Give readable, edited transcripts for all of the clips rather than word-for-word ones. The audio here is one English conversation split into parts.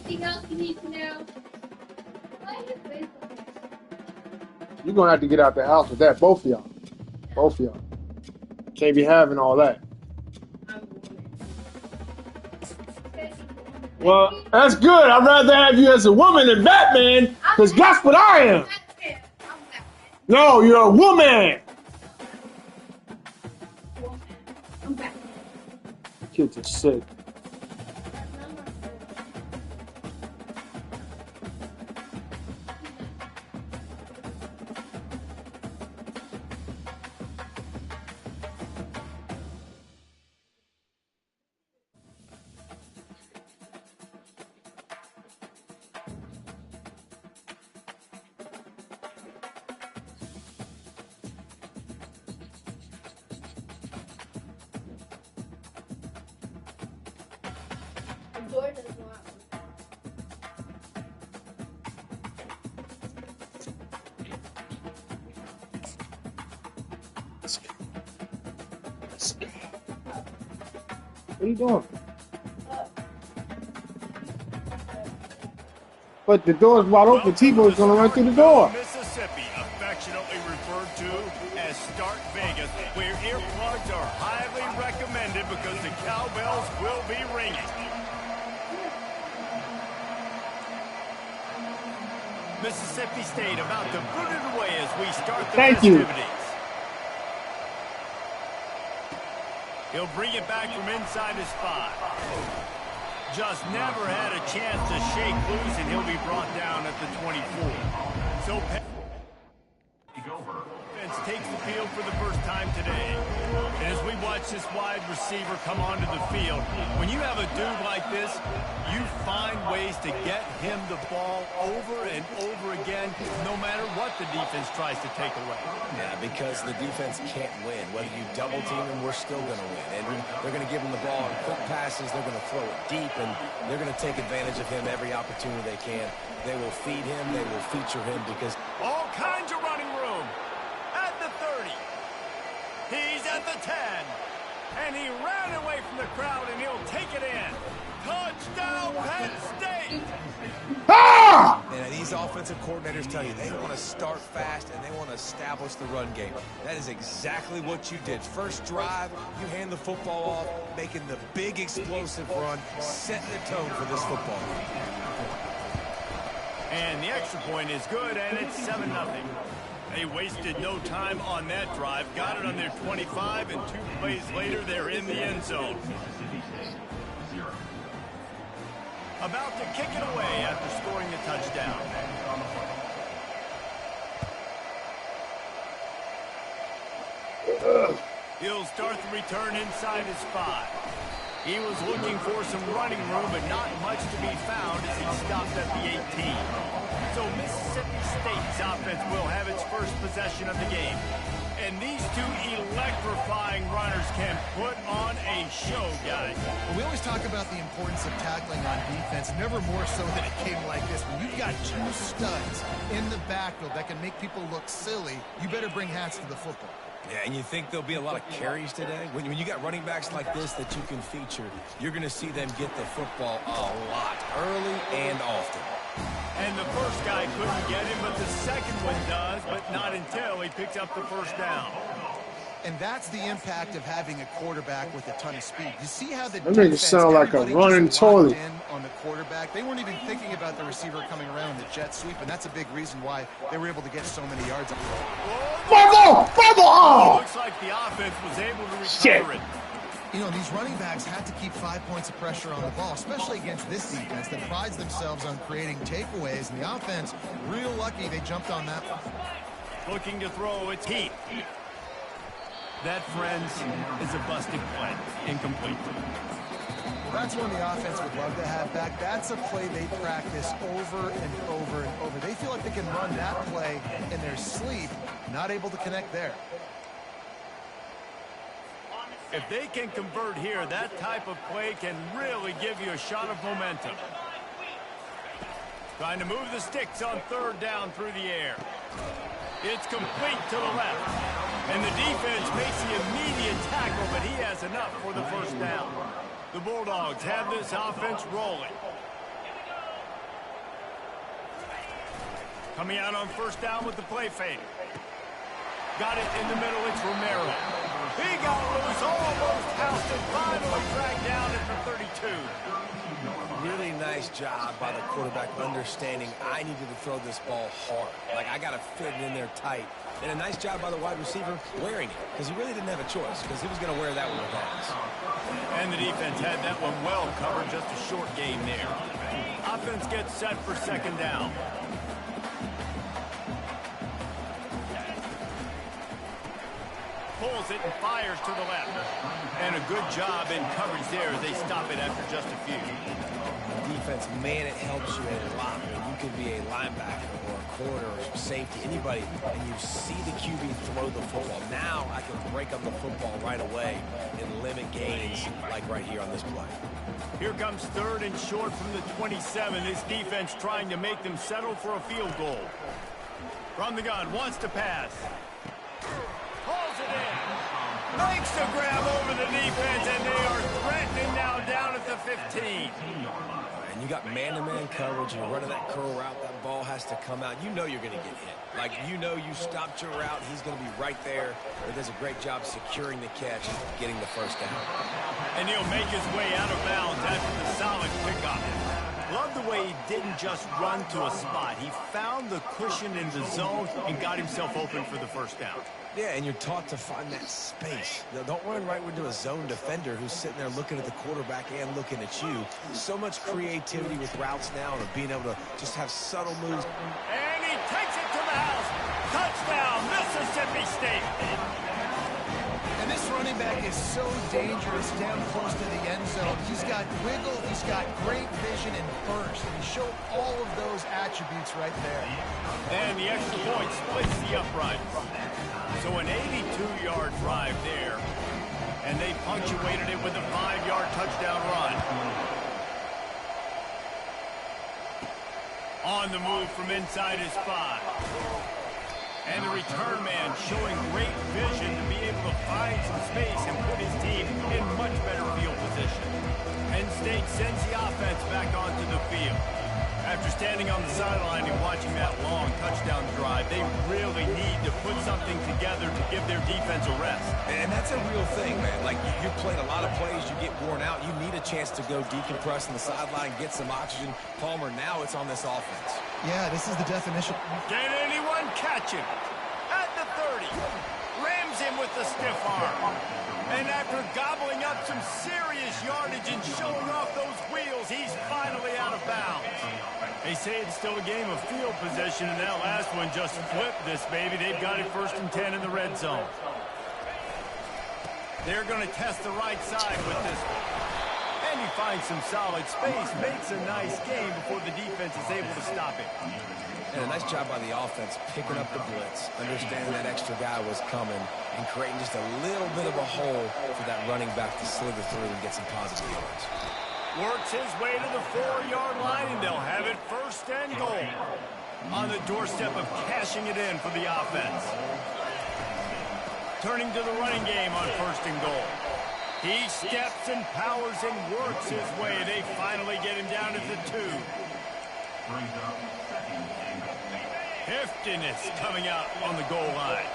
anything else you need to know? You're going to have to get out the house with that, both of y'all. Both of y'all. Can't be having all that. Well, that's good. I'd rather have you as a woman than Batman, because that's what I am. No, you're a woman. Kids are sick. What are you doing? But the door's wide open. T-Boy's going to run through the door. Mississippi, affectionately referred to as Start Vegas, where earplugs are highly recommended because the cowbells will be ringing. Mississippi State about to put it away as we start the festivities. He'll bring it back from inside his 5. Just never had a chance to shake loose, and he'll be brought down at the 24. So Penn takes the field for the first time today. And as we watch this wide receiver come onto the field, when you have a dude like this, you find ways to get him the ball over and over again, no matter what the defense tries to take away. Yeah, because the defense can't win. Whether you double team him, we're still going to win. And they're going to give him the ball in quick passes. They're going to throw it deep, and they're going to take advantage of him every opportunity they can. They will feed him. They will feature him because all kinds of running room. At the 30. He's at the 10. And he ran away from the crowd, and he'll take it in. Touchdown, Penn State! Ah! And these offensive coordinators tell you they want to start fast and they want to establish the run game. That is exactly what you did. First drive, you hand the football off, making the big explosive run, setting the tone for this football game. And the extra point is good, and it's 7-0. They wasted no time on that drive. Got it on their 25, and 2 plays later, they're in the end zone. About to kick it away after scoring the touchdown. He'll start the return inside his 5. He was looking for some running room, but not much to be found as he stopped at the 18. So Mississippi State's offense will have its first possession of the game. And these two electrifying runners can put on a show, guys. We always talk about the importance of tackling on defense, never more so than a game like this. When you've got 2 studs in the backfield that can make people look silly, you better bring hats to the football. Yeah, and you think there'll be a lot of carries today? When you got running backs like this that you can feature, you're going to see them get the football a lot, early and often. And the first guy couldn't get him, but the second one does, but not until he picks up the first down. And that's the impact of having a quarterback with a ton of speed. You see how the that makes it sound like a running toilet. On the quarterback, they weren't even thinking about the receiver coming around the jet sweep, and that's a big reason why they were able to get so many yards. Fumble! Oh! Looks like the offense was able to recover it. You know, these running backs had to keep 5 points of pressure on the ball, especially against this defense that prides themselves on creating takeaways. And the offense, real lucky they jumped on that one. Looking to throw, it's Heath. That, friends, is a busted play. Incomplete. Well, that's one the offense would love to have back. That's a play they practice over and over and over. They feel like they can run that play in their sleep, not able to connect there. If they can convert here, that type of play can really give you a shot of momentum. Trying to move the sticks on 3rd down through the air. It's complete to the left. And the defense makes the immediate tackle, but he has enough for the first down. The Bulldogs have this offense rolling. Coming out on first down with the play fake. Got it in the middle. It's Romero. He got loose, almost housed it, finally dragged down at the 32. Really nice job by the quarterback understanding I needed to throw this ball hard. Like, I got to fit it in there tight. And a nice job by the wide receiver wearing it, because he really didn't have a choice, because he was going to wear that one with hands. And the defense had that one well covered, just a short game there. Offense gets set for second down. Pulls it and fires to the left. And a good job in coverage there as they stop it after just a few. Defense, man, it helps you a lot when you can be a linebacker or a corner or safety, anybody, and you see the QB throw the football. Now I can break up the football right away and limit gains like right here on this play. Here comes third and short from the 27. This defense trying to make them settle for a field goal. From the gun, wants to pass. Pulls it in. Makes the grab over the defense, and they are threatening now down at the 15. And you got man-to-man coverage, and you're running that curl route, that ball has to come out. You know you're going to get hit. Like, you know you stopped your route, he's going to be right there. He does a great job securing the catch and getting the first down. And he'll make his way out of bounds after the solid pickup. Love the way he didn't just run to a spot. He found the cushion in the zone and got himself open for the first down. Yeah, and you're taught to find that space. Now, don't run right into a zone defender who's sitting there looking at the quarterback and looking at you. So much creativity with routes now and being able to just have subtle moves. And he takes it to the house. Touchdown, Mississippi State. And this running back is so dangerous down close to the end zone. He's got wiggle, he's got great vision and burst. And he showed all of those attributes right there. And the extra point splits the upright. So an 82-yard drive there. And they punctuated it with a 5-yard touchdown run. On the move from inside his 5. And the return man showing great vision to be able to find some space and put his team in much better field position. Penn State sends the offense back onto the field. After standing on the sideline and watching that long touchdown drive, they really need to put something together to give their defense a rest. And that's a real thing, man. Like, you're playing a lot of plays, you get worn out, you need a chance to go decompress on the sideline, get some oxygen. Palmer, now it's on this offense. Yeah, this is the definition. Can anyone catch him? At the 30. Rams him with the stiff arm. And after gobbling up some serious yardage and showing off those wheels, he's finally out of bounds. They say it's still a game of field possession, and that last one just flipped this baby. They've got it 1st and 10 in the red zone. They're going to test the right side with this one. And he finds some solid space, makes a nice game before the defense is able to stop it. And a nice job by the offense picking up the blitz, understanding that extra guy was coming, and creating just a little bit of a hole for that running back to slither through and get some positive yards. Works his way to the 4-yard line, and they'll have it 1st and goal. On the doorstep of cashing it in for the offense. Turning to the running game on 1st and goal. He steps and powers and works his way. They finally get him down to the 2. Heftiness coming out on the goal line.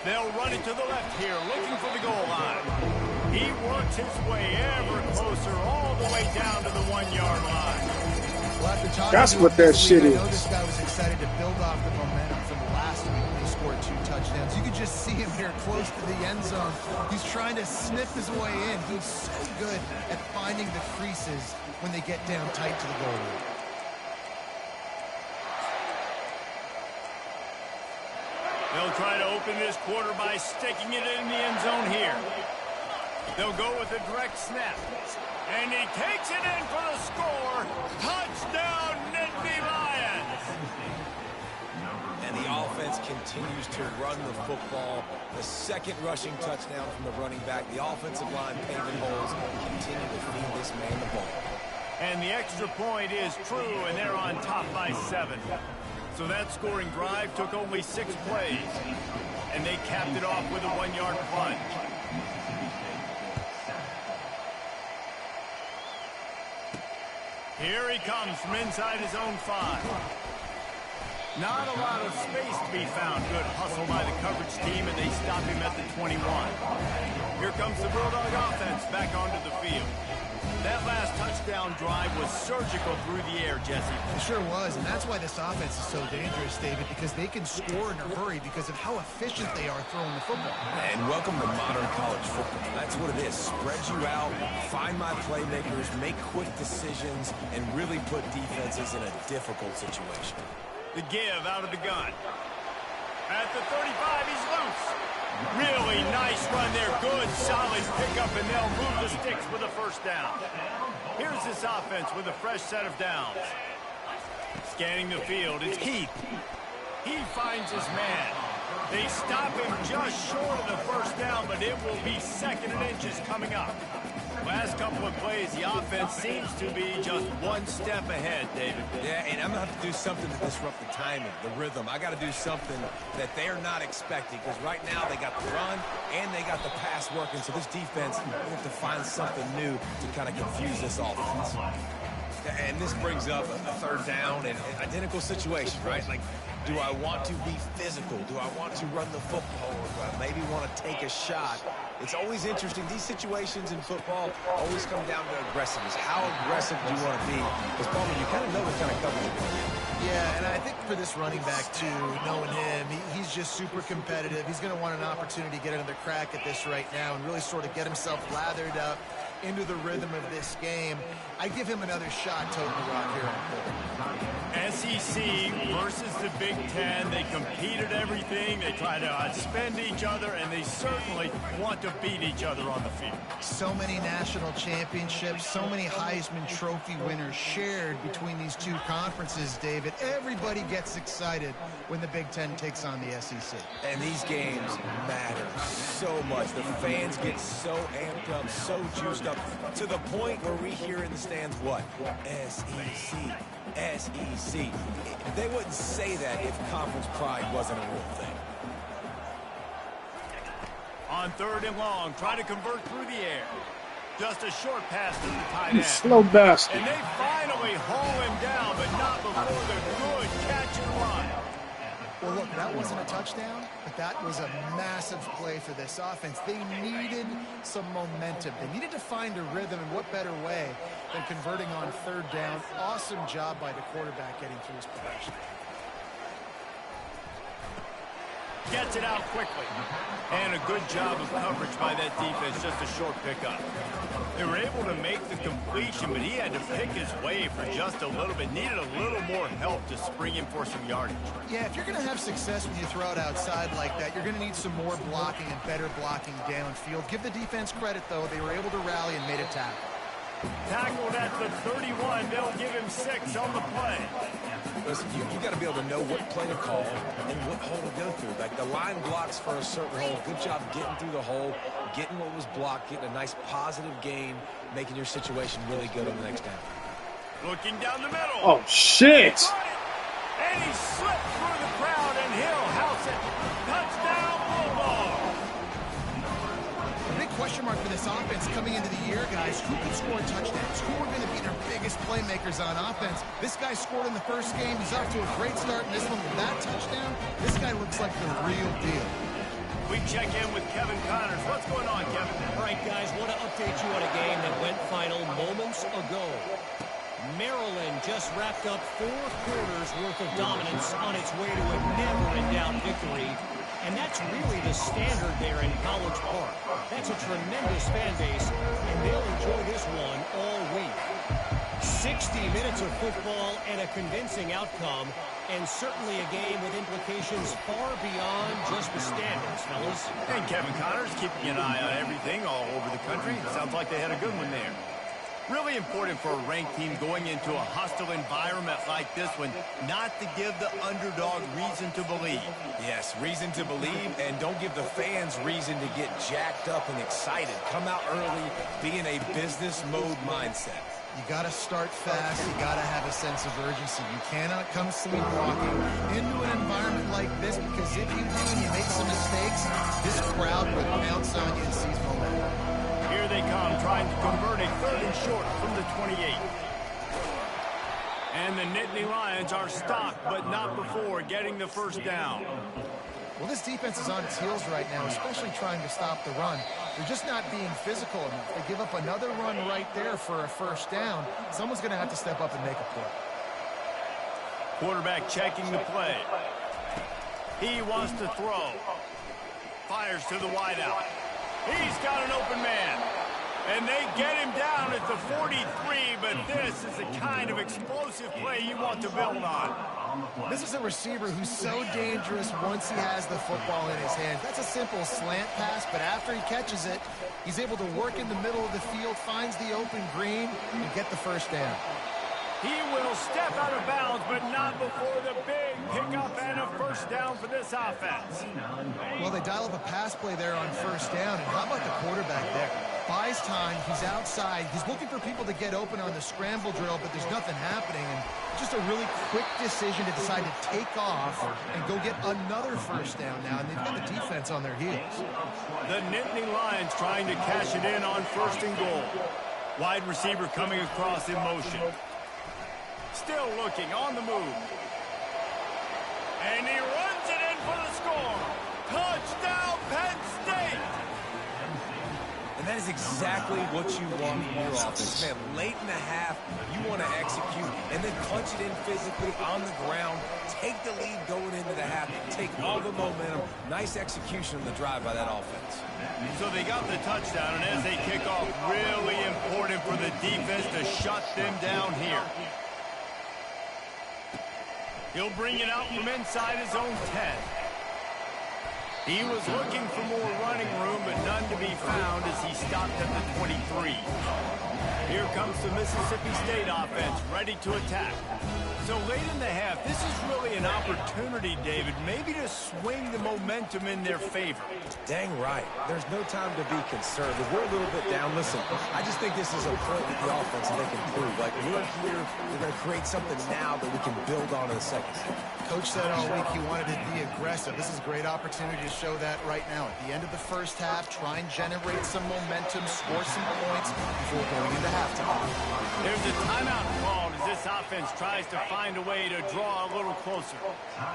They'll run it to the left here, looking for the goal line. He works his way ever closer, all the way down to the 1-yard line. Well, that's what that shit is. I know this guy was excited to build off the momentum from last week when he scored 2 touchdowns. You could just see him here close to the end zone. He's trying to snip his way in. He's so good at finding the creases when they get down tight to the goal line. They'll try to open this quarter by sticking it in the end zone here. They'll go with a direct snap. And he takes it in for the score. Touchdown, Nittany Lions! And the offense continues to run the football. The 2nd rushing touchdown from the running back. The offensive line paving holes. Continue to feed this man the ball. And the extra point is true, and they're on top by 7. So that scoring drive took only 6 plays. And they capped it off with a 1-yard plunge. Here he comes from inside his own 5. Not a lot of space to be found. Good hustle by the coverage team, and they stop him at the 21. Here comes the Bulldog offense back onto the field. That last touchdown drive was surgical through the air, Jesse. It sure was, and that's why this offense is so dangerous, David, because they can score in a hurry because of how efficient they are throwing the football. And welcome to modern college football. That's what it is. Spread you out, find my playmakers, make quick decisions, and really put defenses in a difficult situation. The give out of the gun. At the 35, he's loose. Really nice run there. Good, solid pickup, and they'll move the sticks with a first down. Here's this offense with a fresh set of downs. Scanning the field, it's Heath. He finds his man. They stop him just short of the first down, but it will be 2nd and inches coming up. Last couple of plays, the offense seems to be just one step ahead, David. Yeah, and I'm going to have to do something to disrupt the timing, the rhythm. I got to do something that they're not expecting, because right now they got the run and they got the pass working, so this defense will have to find something new to kind of confuse this offense. And this brings up a 3rd down and identical situation, right? Like, do I want to be physical? Do I want to run the football? Or do I maybe want to take a shot? It's always interesting. These situations in football always come down to aggressiveness. How aggressive do you want to be? Because, Palmer, you kind of know what kind of coverage you're going to get. Yeah, and I think for this running back, too, knowing him, he's just super competitive. He's going to want an opportunity to get another crack at this right now and really sort of get himself lathered up into the rhythm of this game. I give him another shot toting the rock here on the SEC versus the Big Ten. They compete at everything. They try to outspend each other, and they certainly want to beat each other on the field. So many national championships, so many Heisman Trophy winners shared between these two conferences, David. Everybody gets excited when the Big Ten takes on the SEC. And these games matter so much. The fans get so amped up, so juiced up, to the point where we hear in the stands what? SEC. SEC. They wouldn't say that if conference pride wasn't a real thing. On 3rd and long, trying to convert through the air. Just a short pass to the tight end. Slow bastard. And they finally haul him down, but not before the good catch and run. Well, look, that wasn't a touchdown, but that was a massive play for this offense. They needed some momentum. They needed to find a rhythm, and what better way than converting on 3rd down. Awesome job by the quarterback getting through his progression. Gets it out quickly. And a good job of coverage by that defense, just a short pickup. They were able to make the completion, but he had to pick his way for just a little bit. Needed a little more help to spring him for some yardage. Yeah, if you're going to have success when you throw it outside like that, you're going to need some more blocking and better blocking downfield. Give the defense credit, though. They were able to rally and made a tackle. Tackled at the 31. They'll give him 6 on the play. Listen, you got to be able to know what play to call and what hole to go through. Like, the line blocks for a certain hole. Good job getting through the hole, getting what was blocked, getting a nice positive gain, making your situation really good on the next down. Looking down the middle. Oh, shit. And he slipped through the crowd, and he'll house it. Touchdown, Bulldog. A big question mark for this offense coming into the year, guys. Who could score touchdowns? Who are going to be their biggest playmakers on offense? This guy scored in the first game. He's off to a great start in this one with that touchdown. This guy looks like the real deal. We check in with Kevin Connors. What's going on, Kevin? All right, guys, want to update you on a game that went final moments ago. Maryland just wrapped up 4 quarters worth of dominance on its way to a never-in-doubt victory. And that's really the standard there in College Park. That's a tremendous fan base, and they'll enjoy this one all week. 60 minutes of football and a convincing outcome, and certainly a game with implications far beyond just the standards, fellas. And Kevin Connors keeping an eye on everything all over the country. Sounds like they had a good one there. Really important for a ranked team going into a hostile environment like this one, not to give the underdog reason to believe. Yes, reason to believe, and don't give the fans reason to get jacked up and excited. Come out early, be in a business mode mindset. You got to start fast. You got to have a sense of urgency. You cannot come sleepwalking into an environment like this, because if you do and you make some mistakes, this crowd will pounce on you and seize momentum. Here they come, trying to convert a 3rd and short from the 28. And the Nittany Lions are stopped, but not before getting the first down. Well, this defense is on its heels right now, especially trying to stop the run. They're just not being physical enough. They give up another run right there for a first down. Someone's going to have to step up and make a play. Quarterback checking the play. He wants to throw. Fires to the wideout. He's got an open man. And they get him down at the 43, but this is the kind of explosive play you want to build on. This is a receiver who's so dangerous once he has the football in his hands. That's a simple slant pass, but after he catches it, he's able to work in the middle of the field, finds the open green, and get the first down. He will step out of bounds, but not before the big pickup and a first down for this offense. Well, they dial up a pass play there on first down, and how about the quarterback there? Buys time, he's outside, he's looking for people to get open on the scramble drill, but there's nothing happening, and just a really quick decision to decide to take off and go get another first down now, and they've got the defense on their heels. The Nittany Lions trying to cash it in on first and goal. Wide receiver coming across in motion. Still looking on the move. And he runs it in for the score. Touchdown, Penn State! And that is exactly what you want in your offense. Man, late in the half, you want to execute and then punch it in physically on the ground. Take the lead going into the half. Take all the momentum. Nice execution on the drive by that offense. So they got the touchdown, and as they kick off, really important for the defense to shut them down here. He'll bring it out from inside his own 10. He was looking for more running room, but none to be found as he stopped at the 23. Here comes the Mississippi State offense, ready to attack. So late in the half, this is really an opportunity, David, maybe to swing the momentum in their favor. Dang right. There's no time to be concerned. If we're a little bit down, listen, I just think this is a point with the offense that they can prove. Like, we're here, we're going to create something now that we can build on in the second half. Coach said all week he wanted to be aggressive. This is a great opportunity to show that right now. At the end of the first half, try and generate some momentum, score some points before going into halftime. There's a timeout called as this offense tries to find a way to draw a little closer.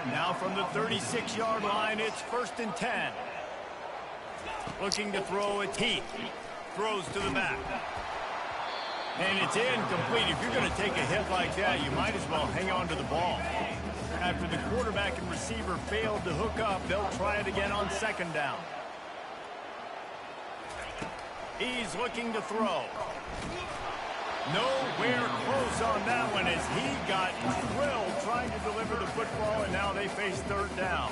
Now from the 36-yard line, it's 1st and 10. Looking to throw it, Heath. Throws to the back. And it's incomplete. If you're going to take a hit like that, you might as well hang on to the ball. After the quarterback and receiver failed to hook up, they'll try it again on 2nd down. He's looking to throw. Nowhere close on that one as he got drilled trying to deliver the football, and now they face 3rd down.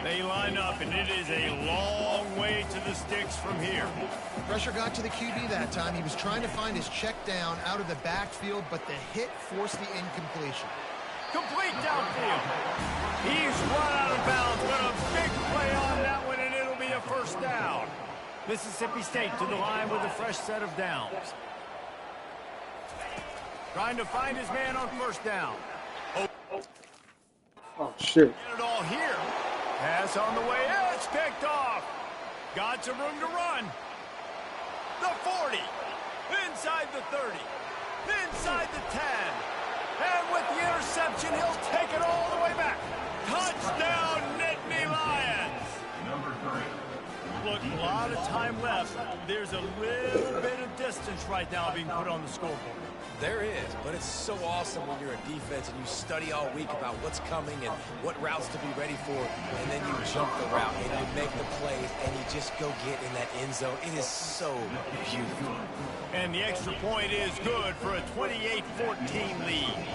They line up, and it is a long way to the sticks from here. Pressure got to the QB that time. He was trying to find his check down out of the backfield, but the hit forced the incompletion. Complete downfield. He's run out of bounds, but a big play on that one, and it'll be a 1st down. Mississippi State to the line with a fresh set of downs. Trying to find his man on 1st down. Oh, shit. Get it all here. Pass on the way. It's picked off. Got some room to run. The 40. Inside the 30. Inside the 10. And with the interception, he'll take it all the way back. Touchdown, Nittany Lions. Look, a lot of time left. There's a little bit of distance right now being put on the scoreboard. There is, but it's so awesome when you're a defense and you study all week about what's coming and what routes to be ready for, and then you jump the route and you make the plays and you just go get in that end zone. It is so beautiful. And the extra point is good for a 28-14 lead.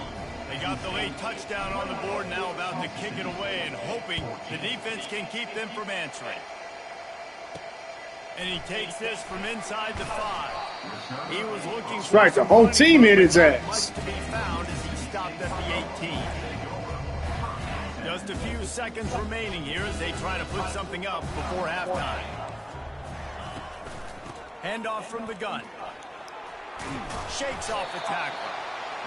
They got the late touchdown on the board, now about to kick it away and hoping the defense can keep them from answering. And he takes this from inside the 5. He was looking That's right, the whole team hit his ass. Much to be found as he stopped at the 18. Just a few seconds remaining here as they try to put something up before halftime. Handoff from the gun. Shakes off the tackle.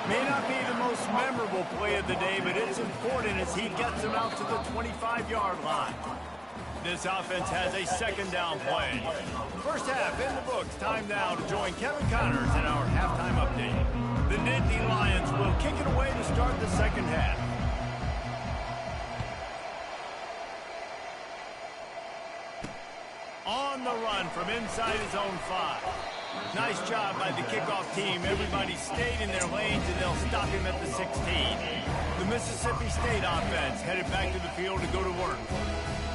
May not be the most memorable play of the day, but it's important as he gets him out to the 25-yard line. This offense has a 2nd down play. First half in the books. Time now to join Kevin Connors in our halftime update. The Nittany Lions will kick it away to start the second half. On the run from inside his own 5. Nice job by the kickoff team. Everybody stayed in their lanes, and they'll stop him at the 16. The Mississippi State offense headed back to the field to go to work.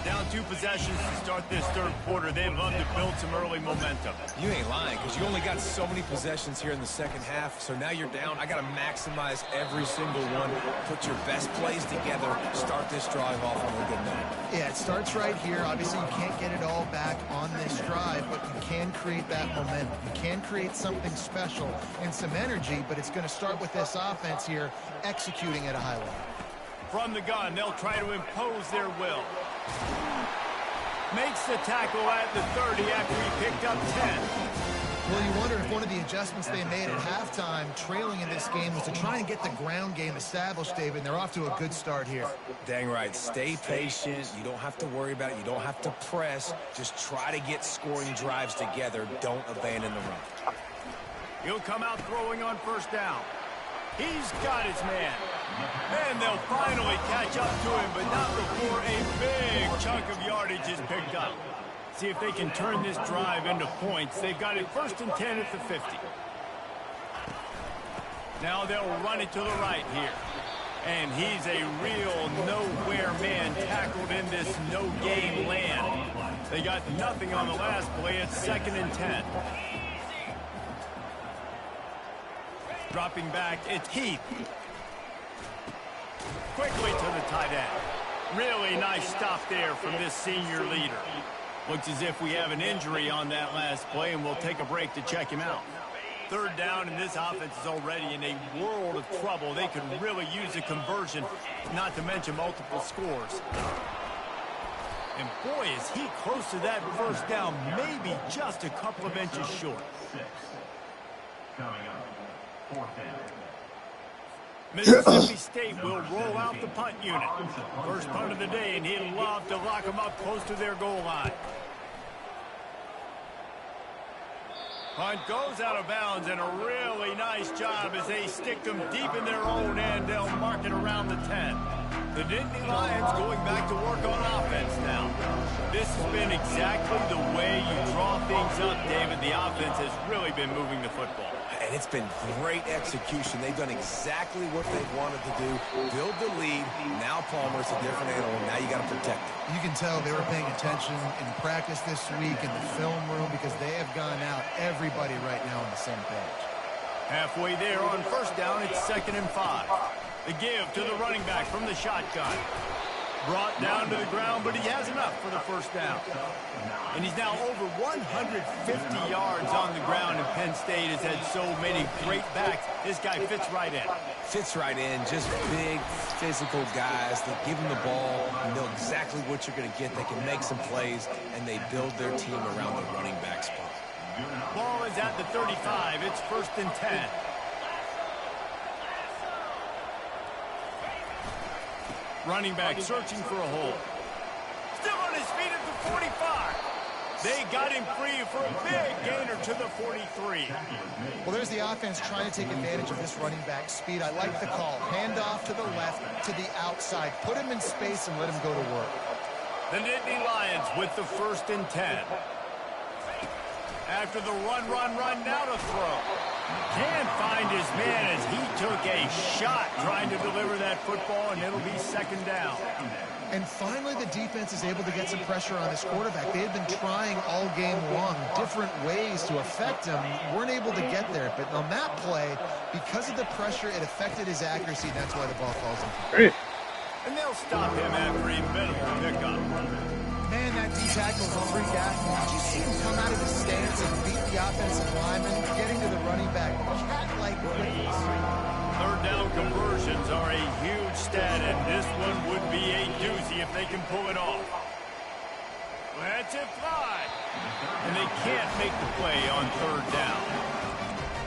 Down 2 possessions to start this third quarter. They'd love to build some early momentum. You ain't lying, because you only got so many possessions here in the second half, so now you're down. I got to maximize every single one. Put your best plays together. Start this drive off on a good note. Yeah, it starts right here. Obviously, you can't get it all back on this drive, but you can create that momentum. You can create something special and some energy, but it's going to start with this offense here executing at a high level. From the gun, they'll try to impose their will. Makes the tackle at the 30 after he picked up 10. Well, you wonder if one of the adjustments they made at halftime, trailing in this game, was to try and get the ground game established, David, and they're off to a good start here. Dang right. Stay patient. You don't have to worry about it. You don't have to press. Just try to get scoring drives together. Don't abandon the run. He'll come out throwing on first down. He's got his man. And they'll finally catch up to him, but not before a big chunk of yardage is picked up. See if they can turn this drive into points. They've got it 1st and 10 at the 50. Now they'll run it to the right here. And he's a real nowhere man tackled in this no-game land. They got nothing on the last play. It's 2nd and 10. Dropping back, it's Heath. Quickly to the tight end. Really nice stop there from this senior leader. Looks as if we have an injury on that last play, and we'll take a break to check him out. 3rd down, and this offense is already in a world of trouble. They could really use a conversion, not to mention multiple scores. And boy, is he close to that first down, maybe just a couple of inches short. Mississippi State will roll out the punt unit. First punt of the day, and he'd love to lock them up close to their goal line. Punt goes out of bounds, and a really nice job as they stick them deep in their own end. They'll mark it around the 10. The Nittany Lions going back to work on offense now. This has been exactly the way you draw things up, David. The offense has really been moving the football. And it's been great execution. They've done exactly what they wanted to do. Build the lead. Now Palmer's a different animal. Now you got to protect it. You can tell they were paying attention in practice this week in the film room because they have gone out, everybody right now on the same page. Halfway there on first down, it's 2nd and 5. The give to the running back from the shotgun. Brought down to the ground, but he has enough for the first down. And he's now over 150 yards on the ground, and Penn State has had so many great backs. This guy fits right in. Fits right in. Just big, physical guys. They give him the ball. You know exactly what you're going to get. They can make some plays, and they build their team around the running back spot. Ball is at the 35. It's 1st and 10. Running back searching for a hole. Still on his feet at the 45. They got him free for a big gainer to the 43. Well, there's the offense trying to take advantage of this running back speed. I like the call. Hand off to the left, to the outside. Put him in space and let him go to work. The Nittany Lions with the 1st and 10. After the run, now to throw. Can't find his man as he took a shot trying to deliver that football, and it'll be 2nd down. And finally, the defense is able to get some pressure on this quarterback. They had been trying all game long different ways to affect him. Weren't able to get there. But on that play, because of the pressure, it affected his accuracy, and that's why the ball falls in. And they'll stop him after a minimal pickup. Man, that D-tackle was a freak athlete. Did you see him come out of his stance and beat the offensive lineman, getting to the running back? Cat-like quickness. 3rd down conversions are a huge stat, and this one would be a doozy if they can pull it off. Let's it fly. And they can't make the play on 3rd down.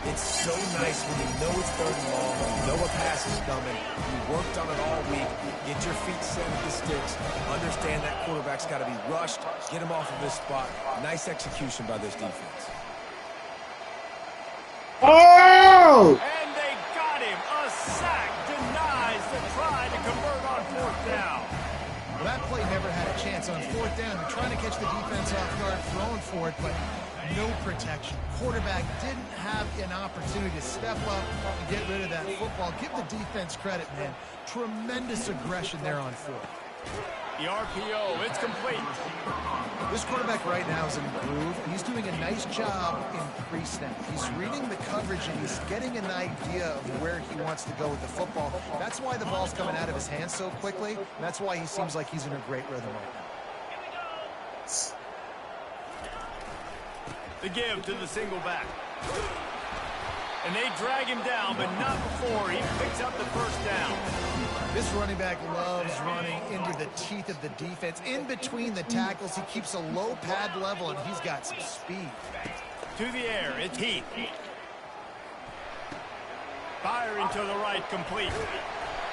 It's so nice when you know it's 3rd and long, you know a pass is coming, you worked on it all week, get your feet set at the sticks, understand that quarterback's got to be rushed, get him off of this spot. Nice execution by this defense. Oh! And they down. They're trying to catch the defense off guard, throwing for it, but no protection. Quarterback didn't have an opportunity to step up and get rid of that football. Give the defense credit, man. Tremendous aggression there on fourth. The RPO, it's complete. This quarterback right now is in a groove, and he's doing a nice job in pre-snap. He's reading the coverage, and he's getting an idea of where he wants to go with the football. That's why the ball's coming out of his hands so quickly, and that's why he seems like he's in a great rhythm right now. The give to the single back. And they drag him down, but not before he picks up the first down. This running back loves running into the teeth of the defense. In between the tackles, he keeps a low pad level, and he's got some speed. To the air, it's Heath. Firing to the right, complete.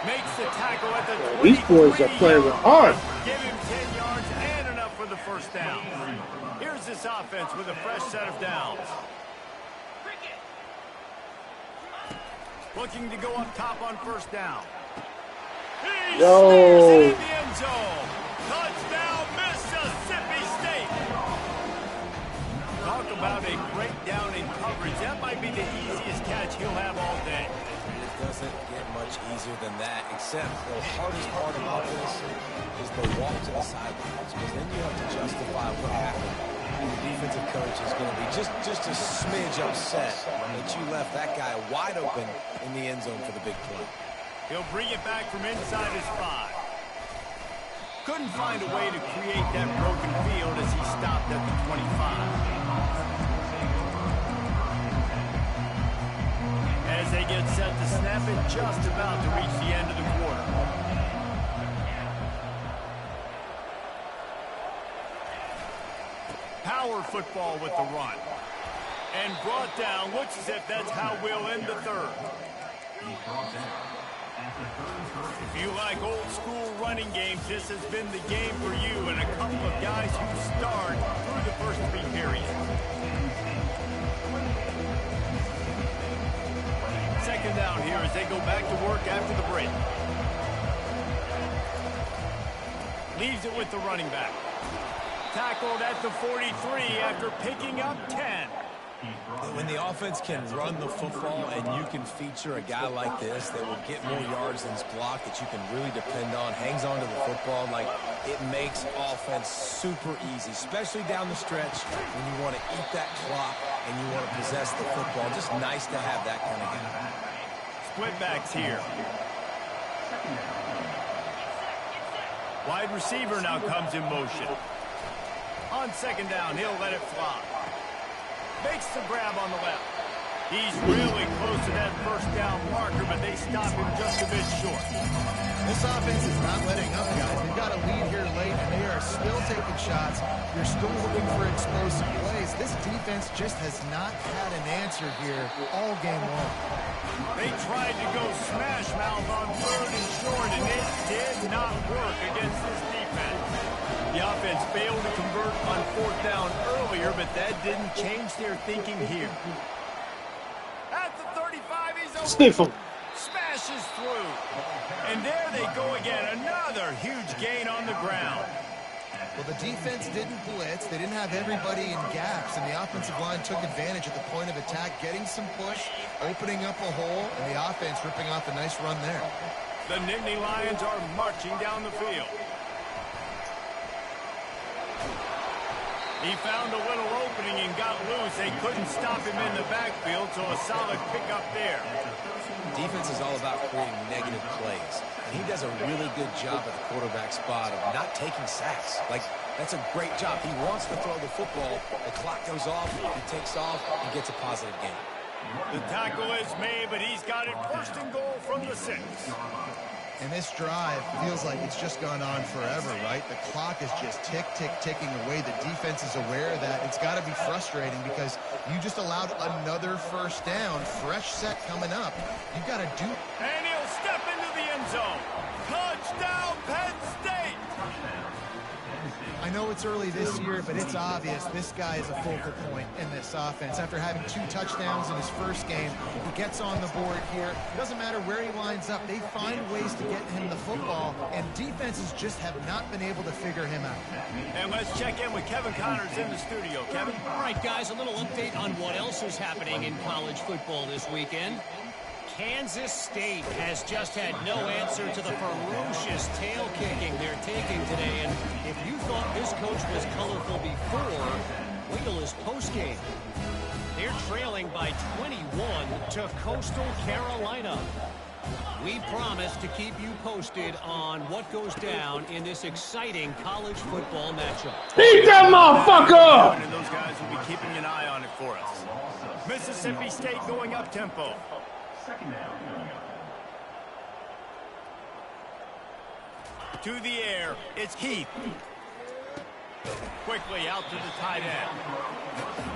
Makes the tackle at the 23. These boys are playing with heart. Give him 10 yards and enough for the first down. Here's this offense with a fresh set of downs. Looking to go up top on first down. He snares it in the end zone. Touchdown, Mississippi State. Talk about a breakdown in coverage. That might be the easiest catch he'll have all day. It doesn't get much easier than that, except the hardest part about this is the walk to the sidelines, because then you have to justify what happened. The defensive coach is going to be just a smidge upset that you left that guy wide open in the end zone for the big play. He'll bring it back from inside his 5. Couldn't find a way to create that broken field as he stopped at the 25. As they get set to snap it, just about to reach the end of the quarter. Power football with the run. And brought down. Looks as if that's how we'll end the third. If you like old school running games, this has been the game for you and a couple of guys who start through the first 3 periods. Second down here as they go back to work after the break. Leaves it with the running back. Tackled at the 43 after picking up 10. When the offense can run the football and you can feature a guy like this that will get more yards than his block, that you can really depend on, hangs on to the football, like, it makes offense super easy, especially down the stretch when you want to eat that clock and you want to possess the football. Just nice to have that kind of guy. Split backs here. Wide receiver now comes in motion. On second down, he'll let it fly. Makes the grab on the left. He's really close to that first down marker, but they stop him just a bit short. This offense is not letting up, guys. They've got a lead here late, and they are still taking shots. They're still looking for explosive plays. This defense just has not had an answer here all game long. They tried to go smash mouth on third and short, and it did not work against this defense. The offense failed to convert on fourth down earlier, but that didn't change their thinking here. At the 35, he's over. Sniff him. Smashes through. And there they go again. Another huge gain on the ground. Well, the defense didn't blitz. They didn't have everybody in gaps, and the offensive line took advantage at the point of attack, getting some push, opening up a hole, and the offense ripping off a nice run there. The Nittany Lions are marching down the field. He found a little opening and got loose. They couldn't stop him in the backfield, so a solid pickup there. Defense is all about creating negative plays. And he does a really good job at the quarterback spot of not taking sacks. Like, that's a great job. He wants to throw the football. The clock goes off. He takes off and gets a positive gain. The tackle is made, but he's got it first and goal from the 6. And this drive feels like it's just gone on forever, right? The clock is just ticking away. The defense is aware of that. It's got to be frustrating because you just allowed another first down. Fresh set coming up. You've got to do... And he'll step into the end zone. Touchdown, Penn State! I know it's early this year, but it's obvious this guy is a focal point in this offense. After having 2 touchdowns in his first game, he gets on the board here. It doesn't matter where he lines up. They find ways to get him the football, and defenses just have not been able to figure him out. And let's check in with Kevin Connors in the studio. Kevin? All right, guys, a little update on what else is happening in college football this weekend. Kansas State has just had no answer to the ferocious tail kicking they're taking today. And if you thought this coach was colorful before, wait till his postgame. They're trailing by 21 to Coastal Carolina. We promise to keep you posted on what goes down in this exciting college football matchup. Beat that motherfucker! And those guys will be keeping an eye on it for us. Mississippi State going up tempo. To the air, it's Heath. Quickly out to the tight end.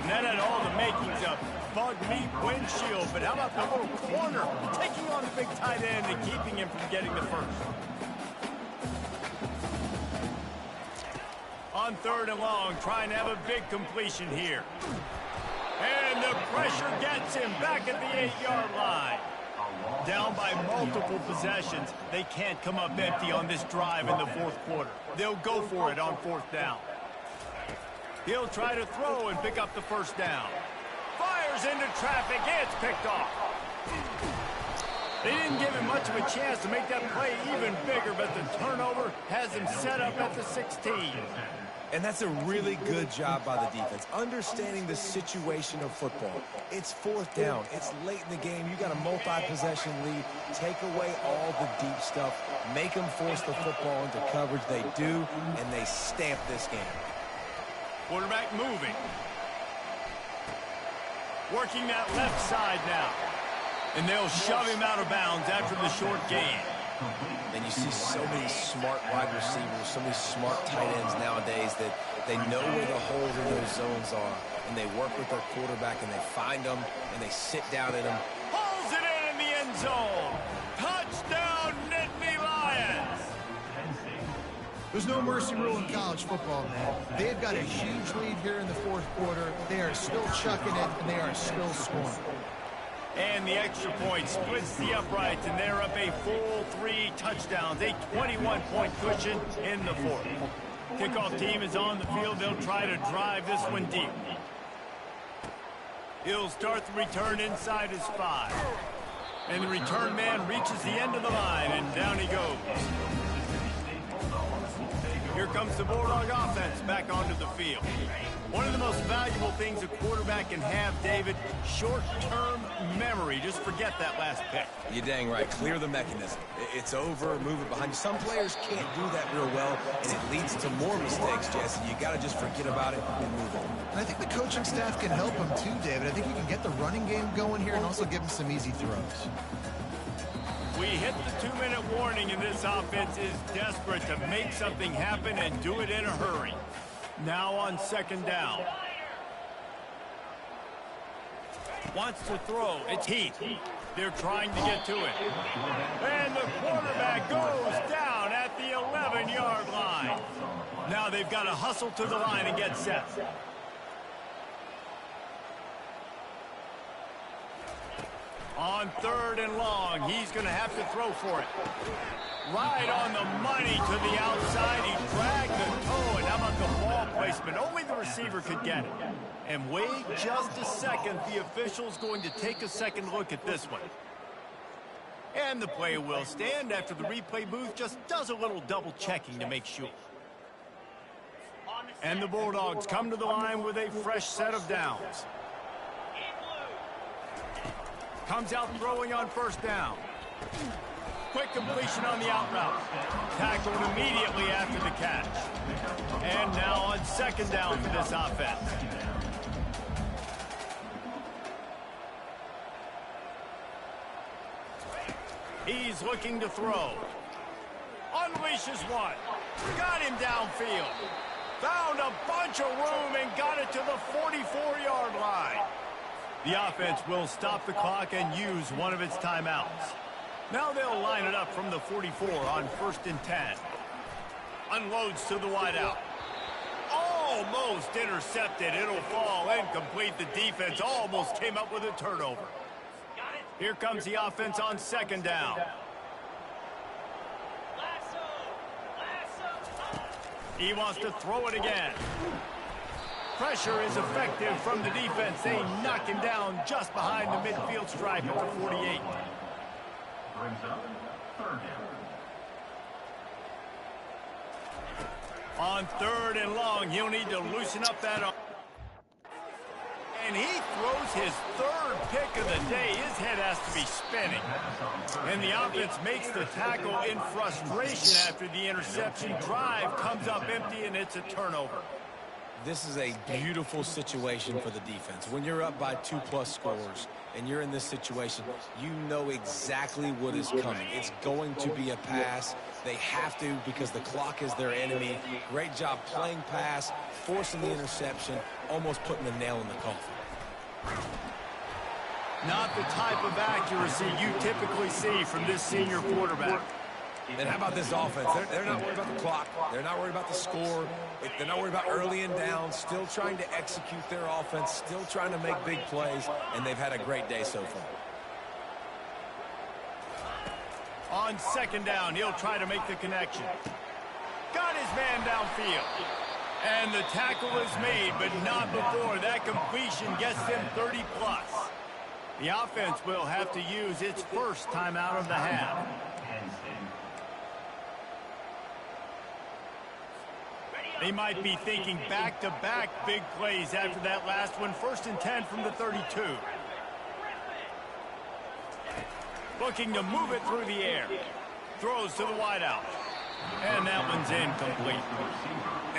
And that had all the makings of bug meat windshield, but how about the little corner taking on the big tight end and keeping him from getting the first? On 3rd and long, trying to have a big completion here. And the pressure gets him back at the 8-yard line. Down by multiple possessions. They can't come up empty on this drive in the 4th quarter. They'll go for it on 4th down. He'll try to throw and pick up the 1st down. Fires into traffic. It's picked off. They didn't give him much of a chance to make that play even bigger, but the turnover has him set up at the 16. And that's a really good job by the defense, understanding the situation of football. It's 4th down. It's late in the game. You got a multi-possession lead. Take away all the deep stuff. Make them force the football into coverage. They do, and they stamp this game. Quarterback moving. Working that left side now. And they'll shove him out of bounds after the short gain. And you see so many smart wide receivers, so many smart tight ends nowadays that they know where the holes in those zones are, and they work with their quarterback, and they find them, and they sit down in them. Pulls it in the end zone. Touchdown, Nittany Lions. There's no mercy rule in college football, man. They've got a huge lead here in the 4th quarter. They are still chucking it, and they are still scoring. And the extra point splits the uprights, and they're up a full 3 touchdowns, a 21-point cushion in the 4th. Kickoff team is on the field. They'll try to drive this one deep. He'll start the return inside his 5. And the return man reaches the end of the line, and down he goes. Here comes the Bulldog offense back onto the field. One of the most valuable things a quarterback can have, David, short-term memory. Just forget that last pick. You're dang right. Clear the mechanism. It's over. Move it behind you. Some players can't do that real well, and it leads to more mistakes, Jesse. You got to just forget about it and move on. And I think the coaching staff can help him too, David. I think you can get the running game going here and also give him some easy throws. We hit the 2-minute warning, and this offense is desperate to make something happen and do it in a hurry. Now on 2nd down. Wants to throw. It's Heath. They're trying to get to it. And the quarterback goes down at the 11-yard line. Now they've got to hustle to the line and get set. On 3rd and long, he's going to have to throw for it. Right on the money to the outside. He dragged the toe, and how about the ball placement? Only the receiver could get it. And wait just a second. The official's going to take a second look at this one. And the play will stand after the replay booth just does a little double checking to make sure. And the Bulldogs come to the line with a fresh set of downs. Comes out throwing on 1st down. Quick completion on the out route. Tackled immediately after the catch. And now on 2nd down for this offense. He's looking to throw. Unleashes one. Got him downfield. Found a bunch of room and got it to the 44-yard line. The offense will stop the clock and use one of its timeouts. Now they'll line it up from the 44 on 1st and 10. Unloads to the wideout. Almost intercepted. It'll fall incomplete. The defense almost came up with a turnover. Here comes the offense on second down. He wants to throw it again. Pressure is effective from the defense. They knock him down just behind the midfield stripe at the 48. On third and long, he'll need to loosen up that arm. And he throws his third pick of the day. His head has to be spinning. And the offense makes the tackle in frustration after the interception. Drive comes up empty, and it's a turnover. This is a beautiful situation for the defense. When you're up by 2+ scores and you're in this situation, you know exactly what is coming. It's going to be a pass. They have to because the clock is their enemy. Great job playing pass, forcing the interception, almost putting the nail in the coffin. Not the type of accuracy you typically see from this senior quarterback. And how about this offense? They're not worried about the clock. They're not worried about the score. They're not worried about early and down. Still trying to execute their offense. Still trying to make big plays. And they've had a great day so far. On second down, he'll try to make the connection. Got his man downfield. And the tackle is made, but not before that completion gets them 30+. The offense will have to use its first timeout of the half. They might be thinking back-to-back big plays after that last one. 1st and 10 from the 32. Looking to move it through the air. Throws to the wideout. And that one's incomplete.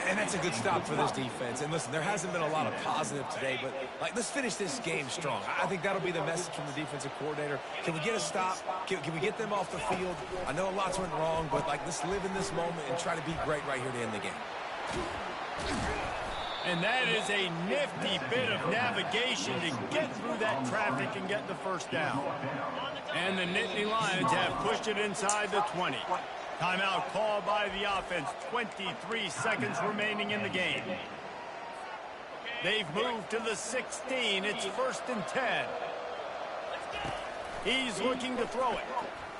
And that's a good stop for this defense. And listen, there hasn't been a lot of positive today, but let's finish this game strong. I think that'll be the message from the defensive coordinator. Can we get a stop? Can we get them off the field? I know a lot's went wrong, but let's live in this moment and try to be great right here to end the game. And that is a nifty bit of navigation to get through that traffic and get the first down. And the Nittany Lions have pushed it inside the 20. Timeout called by the offense. 23 seconds remaining in the game. They've moved to the 16. It's 1st and 10. He's looking to throw it.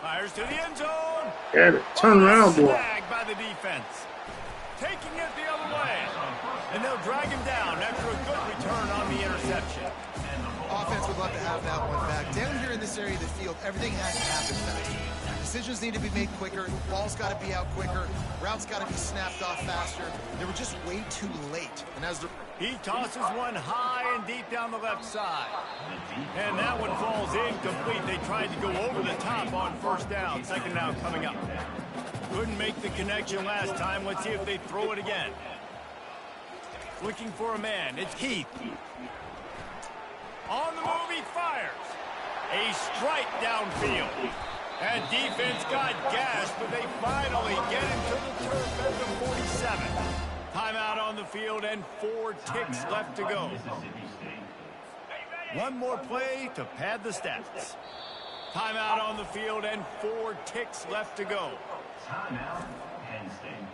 Fires to the end zone. Get it. Turn around, boy. Snagged by the defense. Taking it the other way. And they'll drag him down after a good return on the interception. Offense would love to have that one back. Down here in this area of the field, everything has to happen fast. Decisions need to be made quicker. Ball's got to be out quicker. Routes got to be snapped off faster. They were just way too late. And as he tosses one high and deep down the left side. And that one falls incomplete. They tried to go over the top on 1st down. 2nd down coming up. Couldn't make the connection last time. Let's see if they throw it again. Looking for a man. It's Heath. On the move, he fires. A strike downfield. And defense got gassed, but they finally get him to the turf at the 47. Timeout on the field and 4 ticks left to go. One more play to pad the stats. Timeout on the field and 4 ticks left to go. Timeout, Penn State.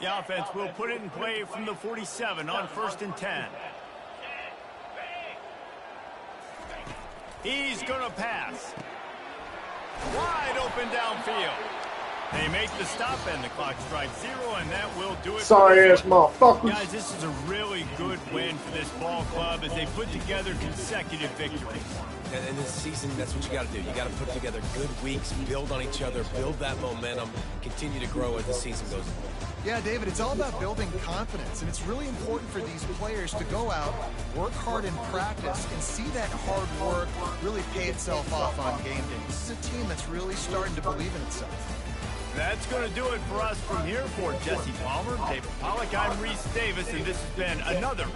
The offense will put it in play from the 47 on 1st and 10. He's going to pass. Wide open downfield. They make the stop and the clock strikes 0, and that will do it. Sorry ass motherfuckers. Guys, this is a really good win for this ball club as they put together consecutive victories. And this season, that's what you got to do. You got to put together good weeks, build on each other, build that momentum, continue to grow as the season goes on. Yeah, David, it's all about building confidence, and it's really important for these players to go out, work hard in practice, and see that hard work really pay itself off on game day. This is a team that's really starting to believe in itself. That's going to do it for us from here. For Jesse Palmer, David Pollack, I'm Reese Davis, and this has been another